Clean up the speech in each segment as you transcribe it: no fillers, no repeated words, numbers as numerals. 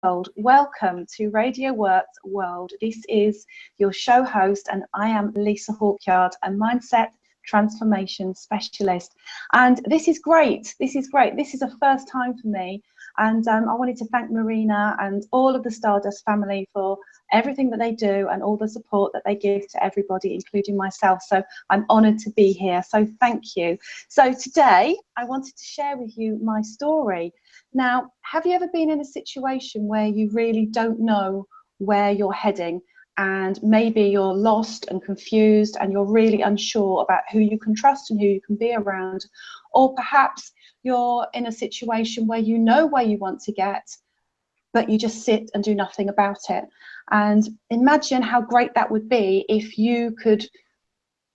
Welcome to Radio Works World. This is your show host, and I am Lisa Hawkyard, a mindset transformation specialist. And this is great. This is great. This is a first time for me. And I wanted to thank Marina and all of the Stardust family for everything that they do and all the support that they give to everybody, including myself. So I'm honoured to be here. So thank you. So today I wanted to share with you my story. Now, have you ever been in a situation where you really don't know where you're heading, and maybe you're lost and confused and you're really unsure about who you can trust and who you can be around? Or perhaps you're in a situation where you know where you want to get, but you just sit and do nothing about it. And imagine how great that would be if you could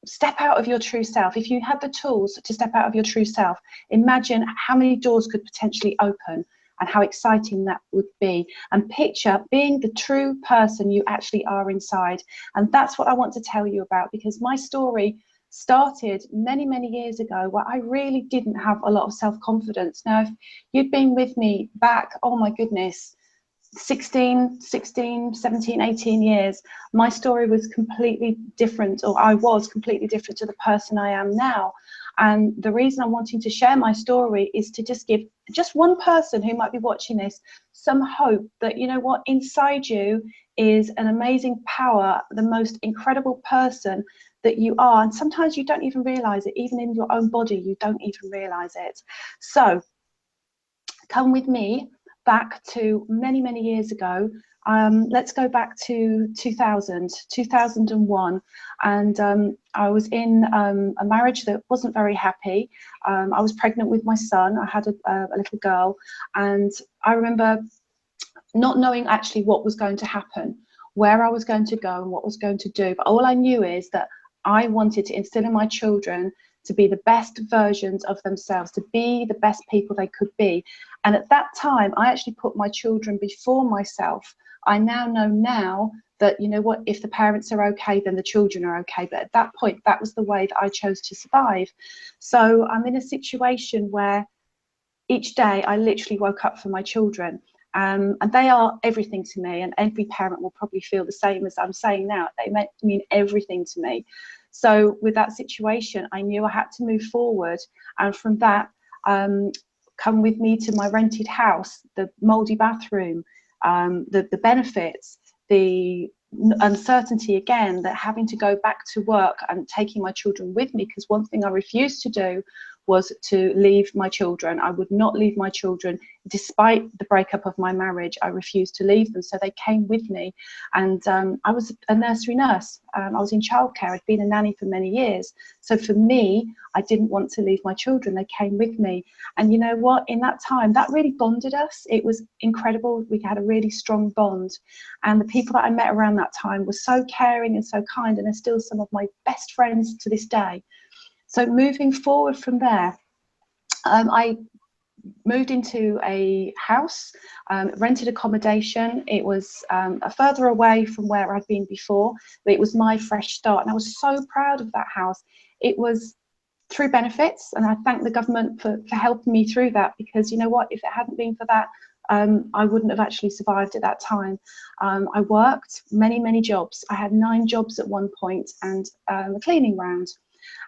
step out of your true self. If you had the tools to step out of your true self, imagine how many doors could potentially open and how exciting that would be. And picture being the true person you actually are inside. And that's what I want to tell you about, because my story started many, many years ago where I really didn't have a lot of self-confidence. Now, if you'd been with me back, oh my goodness, 16, 17, 18 years, my story was completely different, or I was completely different to the person I am now. And the reason I'm wanting to share my story is to just give just one person who might be watching this some hope that, you know what, inside you is an amazing power, the most incredible person that you are. And sometimes you don't even realize it, even in your own body, you don't even realize it. So come with me back to many, many years ago. Let's go back to 2001, and I was in a marriage that wasn't very happy. I was pregnant with my son. I had a little girl, and I remember not knowing actually what was going to happen, where I was going to go and what I was going to do. But all I knew is that I wanted to instill in my children to be the best versions of themselves, to be the best people they could be. And at that time, I actually put my children before myself. I now know that, you know what, if the parents are okay, then the children are okay. But at that point, that was the way that I chose to survive. So I'm in a situation where each day I literally woke up for my children. And they are everything to me, and every parent will probably feel the same as I'm saying now. They mean everything to me. So with that situation, I knew I had to move forward, and from that, come with me to my rented house, the mouldy bathroom, the benefits, the uncertainty again, that having to go back to work and taking my children with me, because one thing I refused to do was to leave my children. I would not leave my children, despite the breakup of my marriage. I refused to leave them, so they came with me. And I was a nursery nurse. I was in childcare. I'd been a nanny for many years. So for me, I didn't want to leave my children. They came with me. And you know what? In that time, that really bonded us. It was incredible. We had a really strong bond. And the people that I met around that time were so caring and so kind, and they're still some of my best friends to this day. So moving forward from there, I moved into a house, rented accommodation. It was further away from where I'd been before, but it was my fresh start. And I was so proud of that house. It was through benefits, and I thank the government for helping me through that, because you know what, if it hadn't been for that, I wouldn't have actually survived at that time. I worked many, many jobs. I had 9 jobs at one point, and a cleaning round.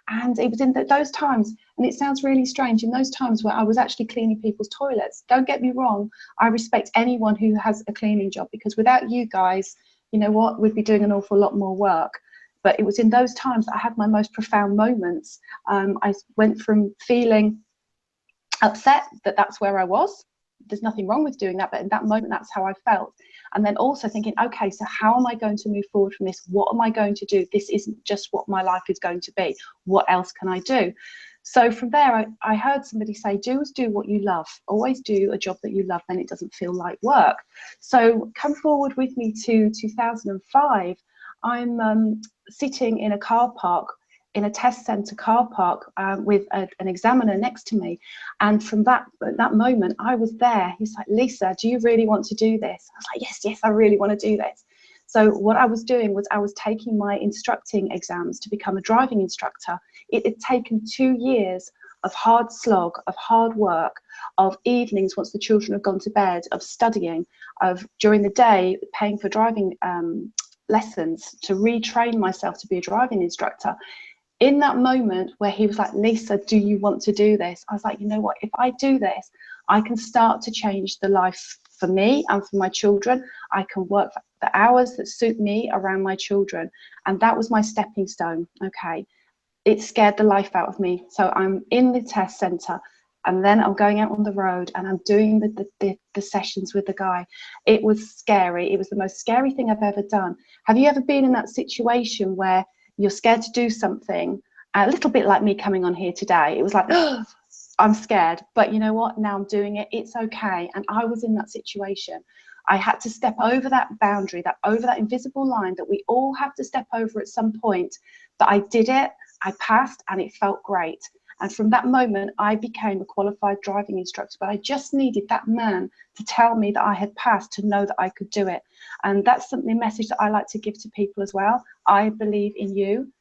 And it was in those times, and it sounds really strange, in those times where I was actually cleaning people's toilets. Don't get me wrong, I respect anyone who has a cleaning job, because without you guys, you know what, we'd be doing an awful lot more work. But it was in those times that I had my most profound moments. I went from feeling upset that that's where I was. There's nothing wrong with doing that, but in that moment, that's how I felt. And then also thinking, okay, so how am I going to move forward from this? What am I going to do? This isn't just what my life is going to be. What else can I do? So from there, I heard somebody say, do what you love. Always do a job that you love, then it doesn't feel like work. So come forward with me to 2005. I'm sitting in a car park, in a test centre car park, with an examiner next to me. And from that moment, I was there. He's like, Lisa, do you really want to do this? I was like, yes, I really want to do this. So what I was doing was I was taking my instructing exams to become a driving instructor. It had taken 2 years of hard slog, of hard work, of evenings once the children have gone to bed, of studying, of during the day paying for driving lessons to retrain myself to be a driving instructor. In that moment where he was like, Lisa, do you want to do this? I was like, you know what, if I do this, I can start to change the life for me and for my children. I can work the hours that suit me around my children. And that was my stepping stone. Okay. It scared the life out of me. So I'm in the test center, and then I'm going out on the road and I'm doing the sessions with the guy. It was scary. It was the most scary thing I've ever done. Have you ever been in that situation where you're scared to do something? A little bit like me coming on here today. It was like, oh, I'm scared, but you know what? Now I'm doing it. It's okay. And I was in that situation. I had to step over that boundary, over that invisible line that we all have to step over at some point. But I did it. I passed, and it felt great. And from that moment, I became a qualified driving instructor. But I just needed that man to tell me that I had passed, to know that I could do it. And that's something, a message that I like to give to people as well. I believe in you.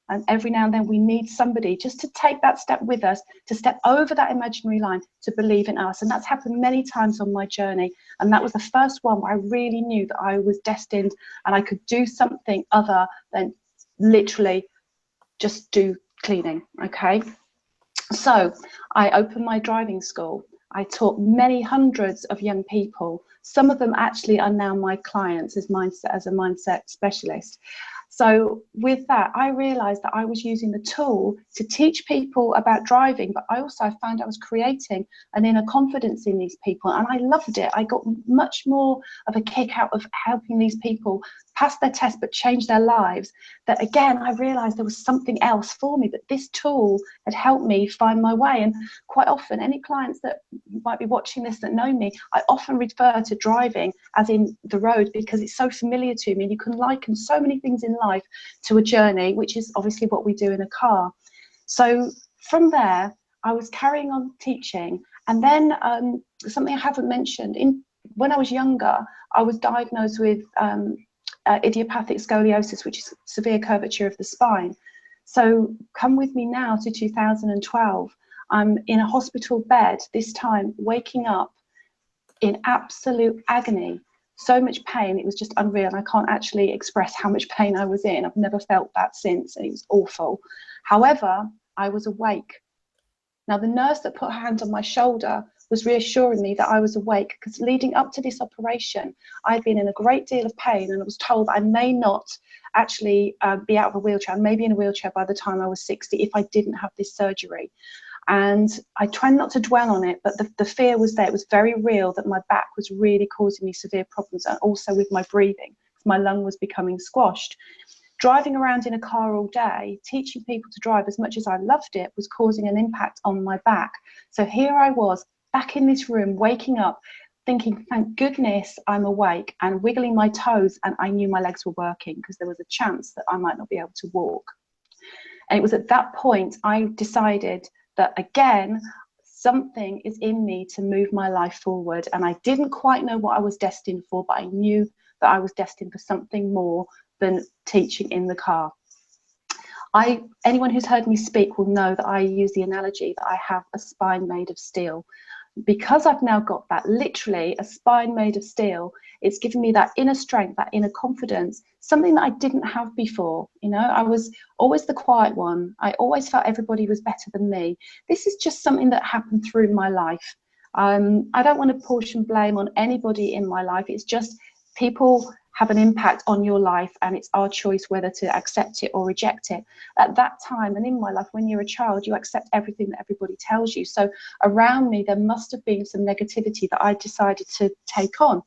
And every now and then we need somebody just to take that step with us, to step over that imaginary line, to believe in us. And that's happened many times on my journey. And that was the first one where I really knew that I was destined and I could do something other than literally just do cleaning. Okay. So I opened my driving school. I taught many hundreds of young people. Some of them actually are now my clients as a mindset specialist. So with that, I realized that I was using the tool to teach people about driving, but I also found I was creating an inner confidence in these people, and I loved it. I got much more of a kick out of helping these people pass their test but change their lives. That again, I realized there was something else for me, that this tool had helped me find my way. And quite often, any clients that might be watching this that know me, I often refer to driving as in the road, because it's so familiar to me. You can liken so many things in life to a journey, which is obviously what we do in a car. So from there, I was carrying on teaching. And then something I haven't mentioned, when I was younger, I was diagnosed with idiopathic scoliosis, which is severe curvature of the spine. So come with me now to 2012. I'm in a hospital bed, this time waking up in absolute agony, so much pain, it was just unreal. I can't actually express how much pain I was in. I've never felt that since, and it was awful. However, I was awake. Now, the nurse that put her hand on my shoulder was reassuring me that I was awake, because leading up to this operation, I'd been in a great deal of pain, and I was told I may not actually be out of a wheelchair. I may be in a wheelchair by the time I was 60 if I didn't have this surgery. And I tried not to dwell on it, but the fear was there. It was very real that my back was really causing me severe problems, and also with my breathing, my lung was becoming squashed. Driving around in a car all day, teaching people to drive, as much as I loved it, was causing an impact on my back. So here I was back in this room, waking up, thinking, thank goodness I'm awake, and wiggling my toes, and I knew my legs were working, because there was a chance that I might not be able to walk. And it was at that point I decided that, again, something is in me to move my life forward. And I didn't quite know what I was destined for, but I knew that I was destined for something more than teaching in the car. Anyone who's heard me speak will know that I use the analogy that I have a spine made of steel. Because I've now got that, literally a spine made of steel, it's given me that inner strength, that inner confidence, something that I didn't have before. You know, I was always the quiet one. I always felt everybody was better than me. This is just something that happened through my life. I don't want to portion blame on anybody in my life. It's just people have an impact on your life, and it's our choice whether to accept it or reject it. At that time, and in my life, when you're a child, you accept everything that everybody tells you. So around me, there must have been some negativity that I decided to take on.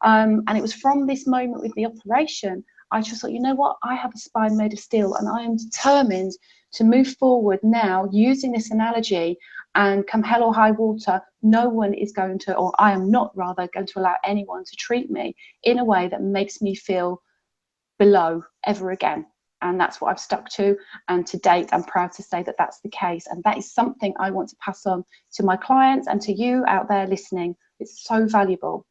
And it was from this moment with the operation, I just thought, you know what, I have a spine made of steel, and I am determined to move forward now using this analogy, and come hell or high water, no one is going to, or I am not rather going to allow anyone to treat me in a way that makes me feel below ever again. And that's what I've stuck to, and to date I'm proud to say that that's the case, and that is something I want to pass on to my clients and to you out there listening. It's so valuable.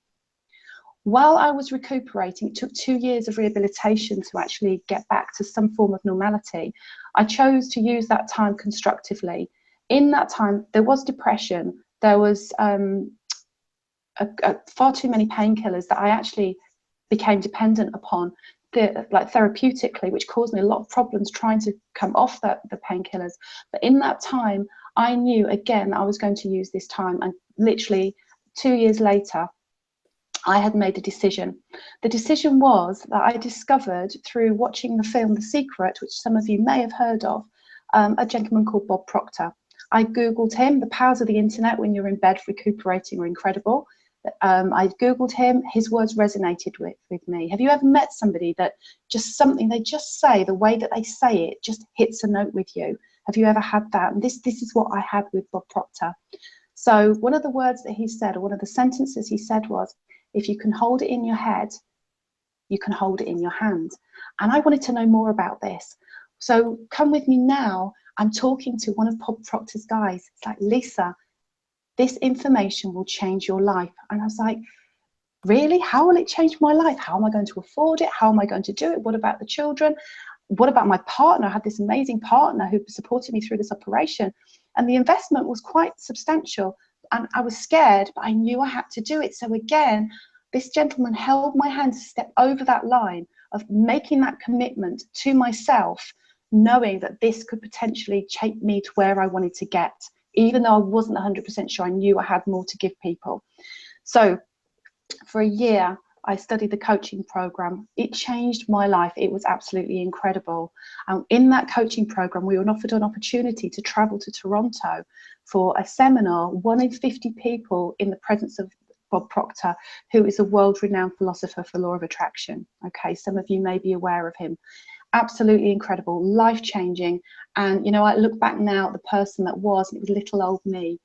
While I was recuperating, it took 2 years of rehabilitation to actually get back to some form of normality. I chose to use that time constructively. In that time, there was depression. There was far too many painkillers that I actually became dependent upon, like therapeutically, which caused me a lot of problems trying to come off the painkillers. But in that time, I knew again I was going to use this time, and literally 2 years later, I had made a decision. The decision was that I discovered through watching the film The Secret, which some of you may have heard of, a gentleman called Bob Proctor. I Googled him. The powers of the internet when you're in bed recuperating are incredible. I Googled him. His words resonated with me. Have you ever met somebody that just something they just say, the way that they say it just hits a note with you? Have you ever had that? And this is what I had with Bob Proctor. So one of the words that he said, or one of the sentences he said was, if you can hold it in your head, you can hold it in your hand. And I wanted to know more about this. So come with me now. I'm talking to one of Bob Proctor's guys. It's like, Lisa, this information will change your life. And I was like, really? How will it change my life? How am I going to afford it? How am I going to do it? What about the children? What about my partner? I had this amazing partner who supported me through this operation. And the investment was quite substantial. And I was scared, but I knew I had to do it. So again, this gentleman held my hand to step over that line of making that commitment to myself, knowing that this could potentially take me to where I wanted to get. Even though I wasn't 100% sure, I knew I had more to give people. So for a year, I studied the coaching program. It changed my life. It was absolutely incredible. In that coaching program, we were offered an opportunity to travel to Toronto for a seminar, 1 in 50 people in the presence of Bob Proctor, who is a world-renowned philosopher for law of attraction. Okay, some of you may be aware of him. Absolutely incredible, life-changing. And you know, I look back now at the person that was, and it was little old me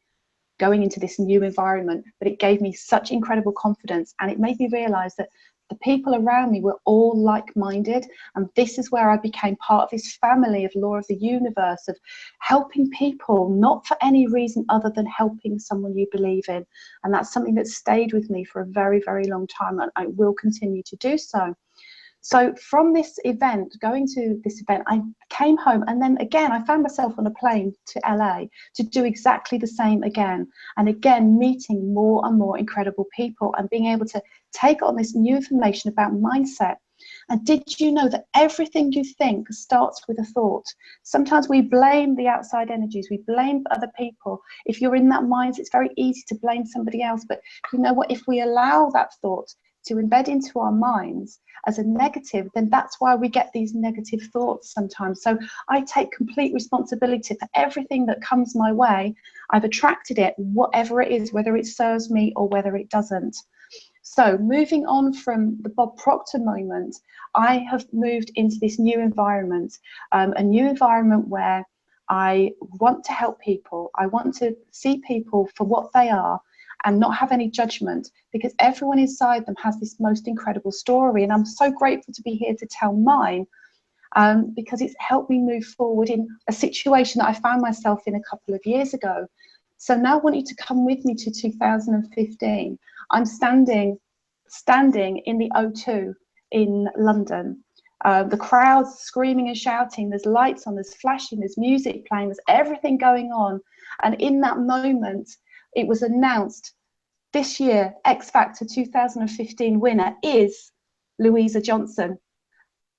going into this new environment, but it gave me such incredible confidence, and it made me realize that the people around me were all like-minded, and this is where I became part of this family of law of the universe, of helping people, not for any reason other than helping someone you believe in. And that's something that stayed with me for a very, very long time, and I will continue to do so. So from this event, going to this event, I came home, and then again, I found myself on a plane to LA to do exactly the same again. And again, meeting more and more incredible people and being able to take on this new information about mindset. And did you know that everything you think starts with a thought? Sometimes we blame the outside energies, we blame other people. If you're in that mindset, it's very easy to blame somebody else. But you know what? If we allow that thought to embed into our minds as a negative, then that's why we get these negative thoughts sometimes. So I take complete responsibility for everything that comes my way. I've attracted it, whatever it is, whether it serves me or whether it doesn't. So moving on from the Bob Proctor moment, I have moved into this new environment, a new environment where I want to help people. I want to see people for what they are and not have any judgment, because everyone inside them has this most incredible story. And I'm so grateful to be here to tell mine, because it's helped me move forward in a situation that I found myself in a couple of years ago. So now I want you to come with me to 2015. I'm standing in the O2 in London. The crowd's screaming and shouting, there's lights on, there's flashing, there's music playing, there's everything going on. And in that moment, it was announced this year, X Factor 2015 winner is Louisa Johnson.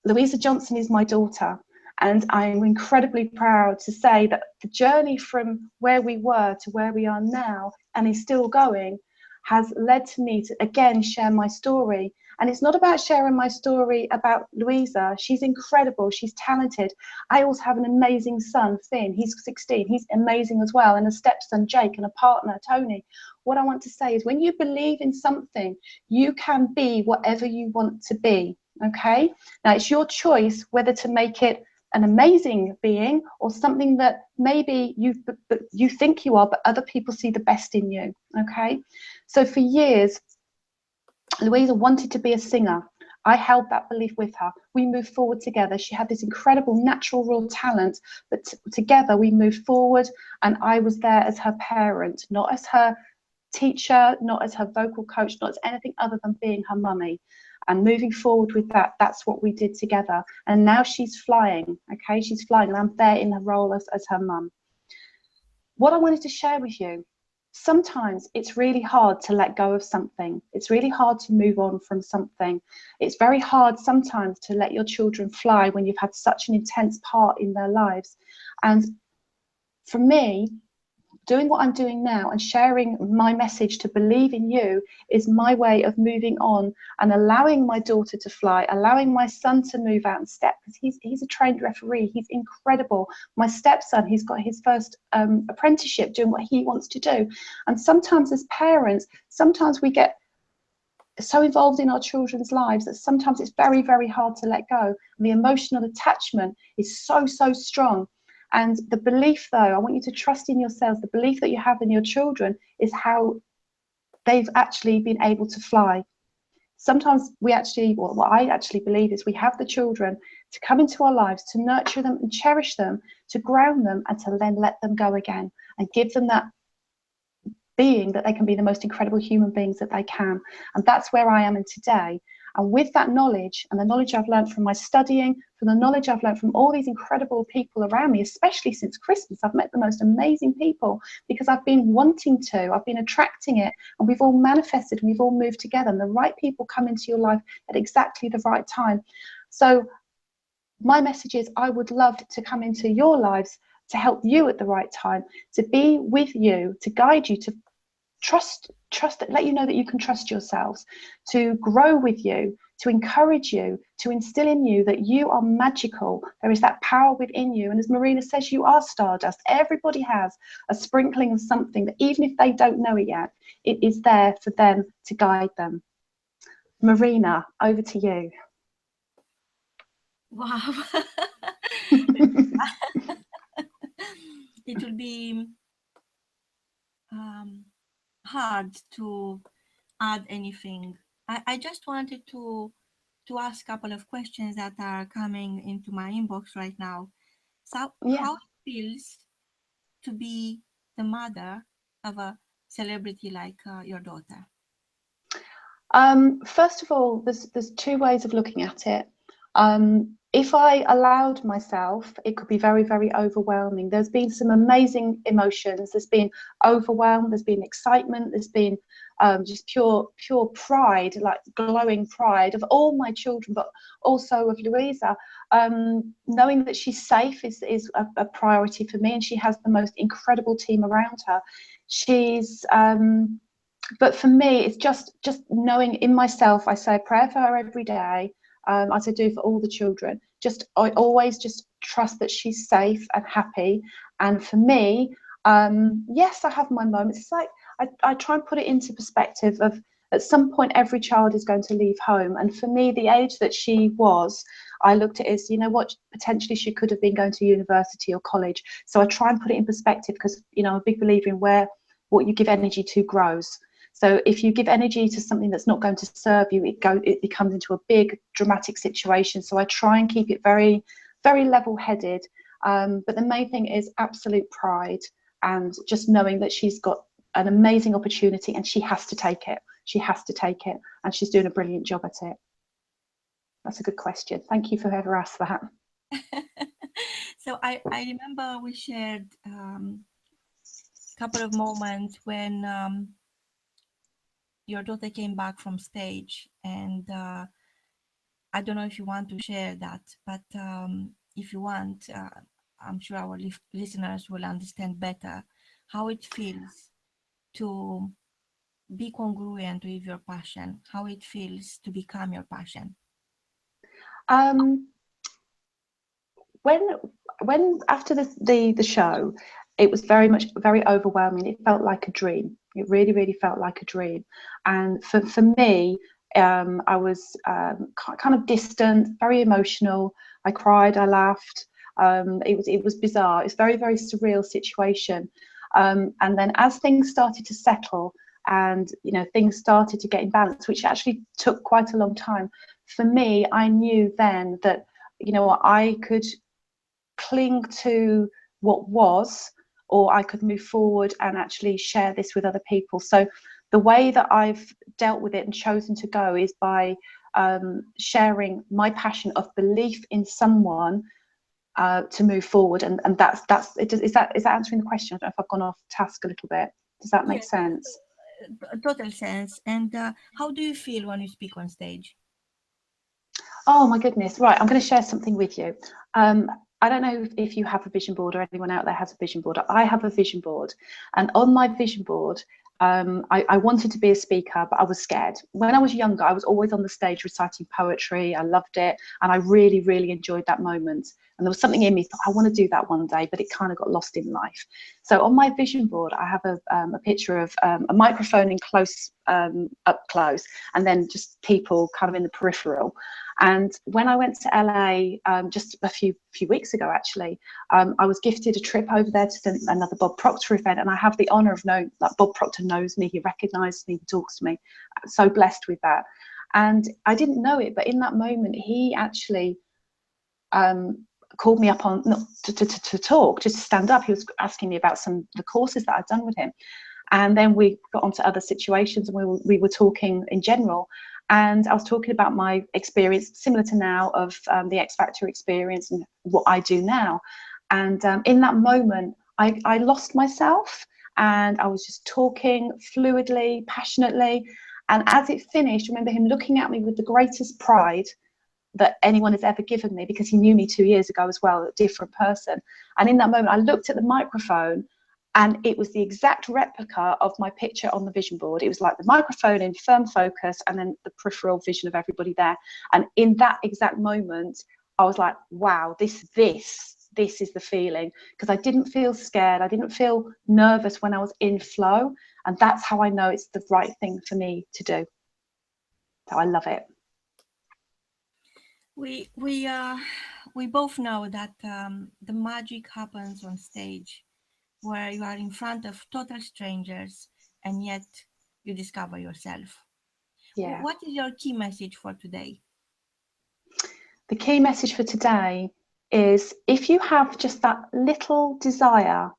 Louisa Johnson is my daughter, and I'm incredibly proud to say that the journey from where we were to where we are now, and is still going, has led to me to again share my story. And it's not about sharing my story about Louisa. She's incredible, she's talented. I also have an amazing son, Finn. He's 16, he's amazing as well, and a stepson, Jake, and a partner, Tony. What I want to say is, when you believe in something, you can be whatever you want to be, okay? Now, it's your choice whether to make it an amazing being or something that maybe you think you are, but other people see the best in you, okay? So for years, Louisa wanted to be a singer. I held that belief with her. We moved forward together. She had this incredible natural raw talent, but together we moved forward, and I was there as her parent, not as her teacher, not as her vocal coach, not as anything other than being her mummy. And moving forward with that, that's what we did together. And now she's flying, okay? She's flying, and I'm there in her role as her mum. what I wanted to share with you, sometimes it's really hard to let go of something. It's really hard to move on from something. It's very hard sometimes to let your children fly when you've had such an intense part in their lives. And for me, doing what I'm doing now and sharing my message to believe in you is my way of moving on and allowing my daughter to fly, allowing my son to move out and step, because he's a trained referee. He's incredible. My stepson, he's got his first apprenticeship doing what he wants to do. And sometimes as parents, sometimes we get so involved in our children's lives that sometimes it's very, very hard to let go. And the emotional attachment is so, so strong. And the belief, though, I want you to trust in yourselves. The belief that you have in your children is how they've actually been able to fly. Sometimes we actually, what I actually believe is we have the children to come into our lives, to nurture them and cherish them, to ground them, and to then let them go again and give them that being that they can be the most incredible human beings that they can. And that's where I am in today. And with that knowledge, and the knowledge I've learned from my studying, from the knowledge I've learned from all these incredible people around me, especially since Christmas, I've met the most amazing people because I've been wanting to, I've been attracting it, and we've all manifested, and we've all moved together, and the right people come into your life at exactly the right time. So my message is, I would love to come into your lives to help you at the right time, to be with you, to guide you, to trust it, let you know that you can trust yourselves, to grow with you, to encourage you, to instill in you that you are magical. There is that power within you, and as Marina says, you are stardust. Everybody has a sprinkling of something that, even if they don't know it yet, it is there for them to guide them. Marina, over to you. Wow. It will be hard to add anything. I just wanted to ask a couple of questions that are coming into my inbox right now. So Yeah. how it feels to be the mother of a celebrity like your daughter? First of all, there's two ways of looking at it. If I allowed myself, it could be very, very overwhelming. There's been some amazing emotions. There's been overwhelm, there's been excitement, there's been just pure pride, like glowing pride of all my children, but also of Louisa. Knowing that she's safe is a priority for me, and she has the most incredible team around her. She's but for me, it's just knowing in myself. I say a prayer for her every day, as I do for all the children. I always just trust that she's safe and happy. And for me, yes, I have my moments. It's like I try and put it into perspective of, at some point every child is going to leave home, and for me, the age that she was, I looked at it as, you know what, potentially she could have been going to university or college. So I try and put it in perspective, because, you know, I'm a big believer in what you give energy to grows. So if you give energy to something that's not going to serve you, it becomes into a big dramatic situation. So I try and keep it very, very level-headed. But the main thing is absolute pride, and just knowing that she's got an amazing opportunity and she has to take it. She has to take it, and she's doing a brilliant job at it. That's a good question. Thank you for whoever asked that. So I remember we shared a couple of moments when your daughter came back from stage, and I don't know if you want to share that, but if you want, I'm sure our listeners will understand better how it feels to be congruent with your passion, how it feels to become your passion. When after the show, it was very overwhelming. It felt like a dream. It really, really felt like a dream. And for me, I was kind of distant, very emotional. I cried, I laughed. It was bizarre. It's very, very surreal situation. And then as things started to settle, and you know, things started to get in balance, which actually took quite a long time. For me, I knew then that, you know, I could cling to what was, or I could move forward and actually share this with other people. So the way that I've dealt with it and chosen to go is by sharing my passion of belief in someone to move forward. And that's it. Is that answering the question? I don't know if I've gone off task a little bit. Does that make sense? Total sense. And how do you feel when you speak on stage? Oh my goodness. Right, I'm going to share something with you. I don't know if you have a vision board, or anyone out there has a vision board. I have a vision board, and on my vision board, I wanted to be a speaker, but I was scared. When I was younger, I was always on the stage reciting poetry. I loved it, and I really, really enjoyed that moment. And there was something in me thought, I want to do that one day, but it kind of got lost in life. So on my vision board, I have a picture of a microphone in up close, and then just people kind of in the peripheral. And when I went to LA just a few weeks ago, actually, I was gifted a trip over there to another Bob Proctor event, and I have the honour of knowing that Bob Proctor knows me, he recognises me, he talks to me. I'm so blessed with that. And I didn't know it, but in that moment, he actually called me up on to talk, just to stand up. He was asking me about some of the courses that I'd done with him. And then we got onto other situations, and we were talking in general. And I was talking about my experience, similar to now, of the X Factor experience and what I do now. And in that moment, I lost myself, and I was just talking fluidly, passionately. And as it finished, I remember him looking at me with the greatest pride that anyone has ever given me, because he knew me 2 years ago as well, a different person. And in that moment, I looked at the microphone, and it was the exact replica of my picture on the vision board. It was like the microphone in firm focus, and then the peripheral vision of everybody there. And in that exact moment, I was like, wow, this is the feeling, because I didn't feel scared. I didn't feel nervous when I was in flow. And that's how I know it's the right thing for me to do. So I love it. We both know that the magic happens on stage, where you are in front of total strangers, and yet you discover yourself. Yeah. What is your key message for today? The key message for today is, if you have just that little desire,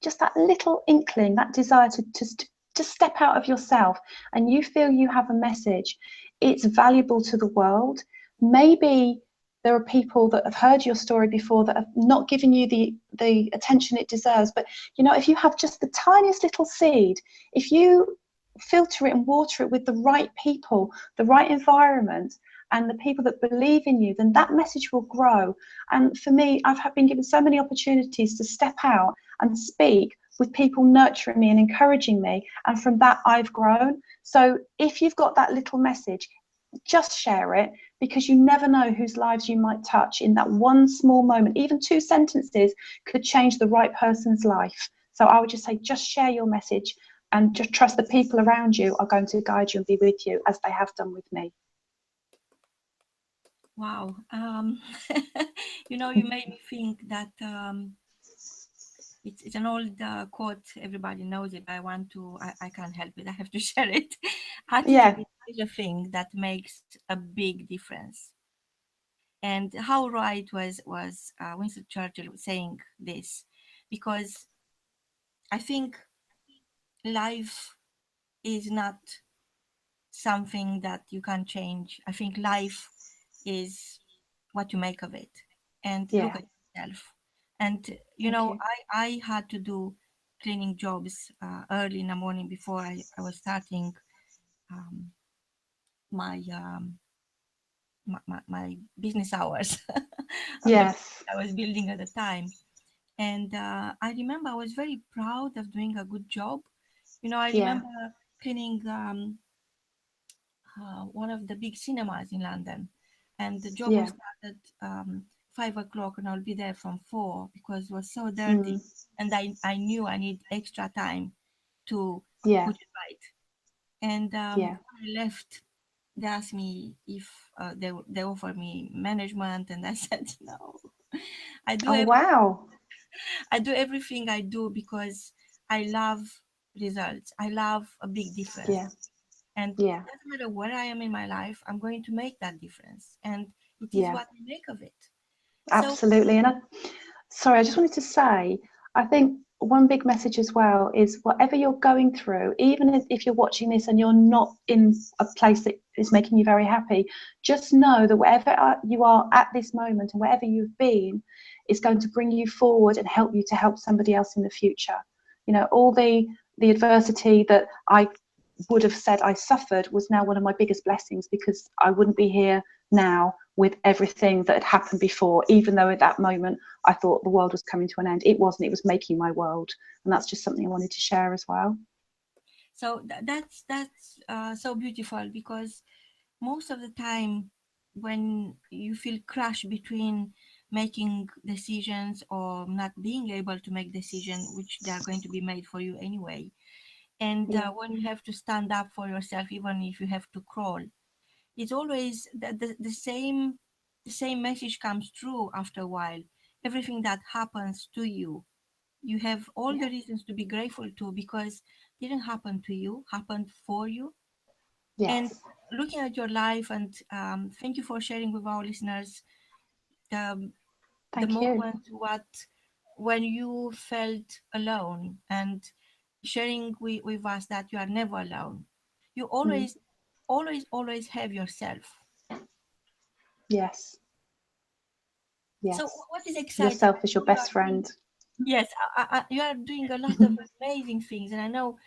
just that little inkling, that desire to step out of yourself, and you feel you have a message, it's valuable to the world. Maybe there are people that have heard your story before that have not given you the attention it deserves. But, you know, if you have just the tiniest little seed, if you filter it and water it with the right people, the right environment, and the people that believe in you, then that message will grow. And for me, I've been given so many opportunities to step out and speak with people nurturing me and encouraging me. And from that, I've grown. So if you've got that little message, just share it, because you never know whose lives you might touch in that one small moment. Even 2 sentences could change the right person's life. So I would just say, just share your message, and just trust the people around you are going to guide you and be with you, as they have done with me. Wow. You know, you made me think that it's an old quote, everybody knows it. I can't help it, I have to share it. Attitude is a thing that makes a big difference. And how right was Winston Churchill saying this, because I think life is not something that you can change. I think life is what you make of it, and look at yourself. And you know, I had to do cleaning jobs early in the morning before I was starting my business hours. Yes. I was building at the time. And I remember I was very proud of doing a good job. You know, I remember cleaning one of the big cinemas in London, and the job was started 5 o'clock, and I'll be there from 4 because it was so dirty. And I knew I need extra time to put it right. And when I left, they asked me if they offered me management, and I said no. I do everything I do because I love results. I love a big difference. And it doesn't matter where I am in my life, I'm going to make that difference. And it is what I make of it. Absolutely. And sorry, I just wanted to say, I think one big message as well is whatever you're going through, even if you're watching this and you're not in a place that is making you very happy, just know that wherever you are at this moment and wherever you've been is going to bring you forward and help you to help somebody else in the future. You know, all the adversity that I would have said I suffered was now one of my biggest blessings, because I wouldn't be here now with everything that had happened before, even though at that moment I thought the world was coming to an end. It wasn't, it was making my world. And that's just something I wanted to share as well. So that's so beautiful, because most of the time when you feel crushed between making decisions or not being able to make decisions, which they are going to be made for you anyway, and when you have to stand up for yourself, even if you have to crawl, it's always the same message comes through after a while. Everything that happens to you, you have all the reasons to be grateful to, because it didn't happen to you, happened for you. And looking at your life, and thank you for sharing with our listeners the moment when you felt alone, and sharing with us that you are never alone. You always have yourself. Yes. So what is exciting? Yourself is your best friend. Yes, you are doing a lot of amazing things, and I know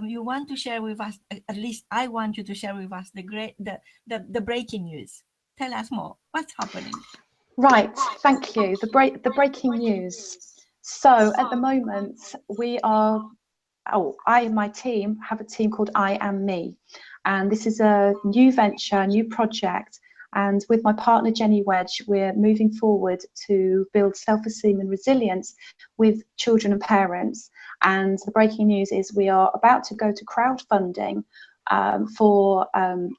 you want to share with us. At least I want you to share with us the breaking news. Tell us more. What's happening? Right, thank you. The breaking news. So at the moment we are, I and my team have a team called I Am Me, and this is a new venture, new project. And with my partner Jenny Wedge, we're moving forward to build self-esteem and resilience with children and parents. And the breaking news is we are about to go to crowdfunding to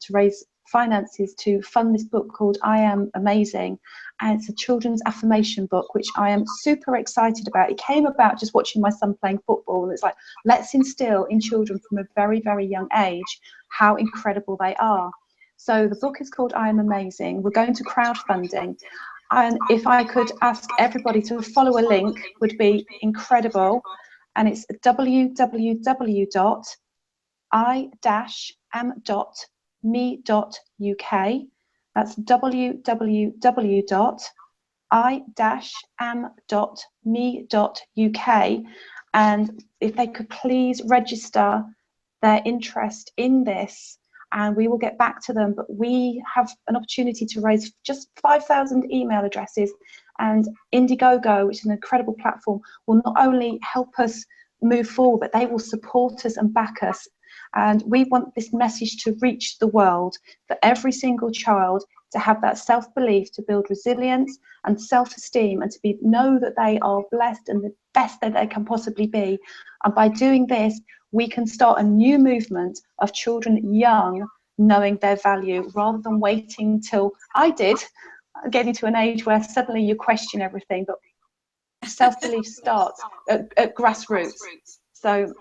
raise finances to fund this book called I Am Amazing. And it's a children's affirmation book, which I am super excited about. It came about just watching my son playing football, and it's like, let's instill in children from a very, very young age how incredible they are. So the book is called I Am Amazing. We're going to crowdfunding. And if I could ask everybody to follow a link, would be incredible. And it's www.i-am.me.uk. That's www.i-am.me.uk. And if they could please register their interest in this, and we will get back to them. But we have an opportunity to raise just 5,000 email addresses, and Indiegogo, which is an incredible platform, will not only help us move forward, but they will support us and back us. And we want this message to reach the world, for every single child to have that self-belief, to build resilience and self-esteem, and to know that they are blessed and the best that they can possibly be. And by doing this, we can start a new movement of children young knowing their value, rather than waiting till I did, getting to an age where suddenly you question everything. But self-belief starts at grassroots. So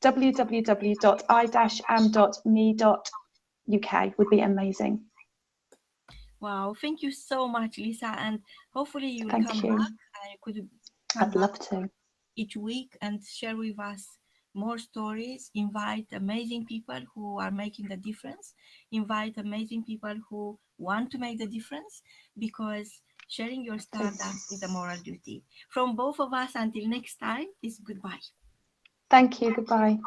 www.i-am.me.uk would be amazing. Wow, thank you so much, Lisa, and hopefully you will come back. I'd love to. Each week and share with us more stories. Invite amazing people who are making the difference. Invite amazing people who want to make the difference, because sharing your stardust is a moral duty. From both of us, until next time, is goodbye. Thank you. Goodbye.